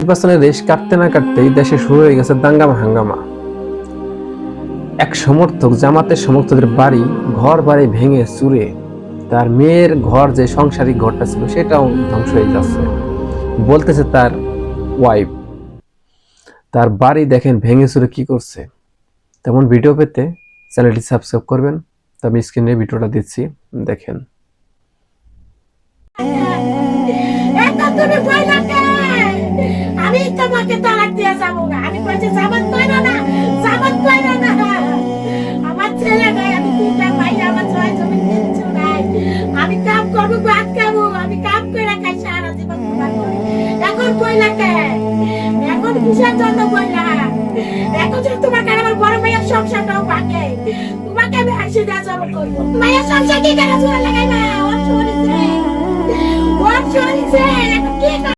নির্বাচনের রেশ কাটতে না কাটতেই দেশে শুরু হয়ে গেছে দাঙ্গামা হাঙ্গামা। এক সমর্থক জামাতের সমর্থকদের ঘর বাড়ি ভেঙে চুরে তার মেয়ের ঘর, যে সংসারিক ঘরটা ছিল, সেটাও ধ্বংস হয়ে যাচ্ছে। বলতেছে তার ওয়াইফ তার বাড়ি দেখেন ভেঙে চুরে কি করছে। তেমন ভিডিও পেতে চ্যানেলটি সাবস্ক্রাইব করবেন। তো আমি স্ক্রিনে ভিডিওটা দিচ্ছি, দেখেন। আমি তোমাকে তালাক দিয়ে যাবো না। আমি বলছি জামাত পাইনা না, জামাত পাইনা না। আমার ছেলে নাই, আমি তিনটা ভাই, আমার ছয় জমি কিচ্ছু নাই। আমি কাম করবো, ভাত খাবো, আমি কাম করে খাই সারা জীবন। তোমার করে এখন বইলা কে? এখন কিসের জন্য বইলা? এখন যদি তোমার কারণে আমার বড় ভাইয়ের সংসারটাও ভাঙে, তোমাকে আমি হাসি দেওয়া জমা করবো। ভাইয়ের সংসার কি করে জোড়া লাগাই না? ওর শরীরে, ওর শরীরে এখন কি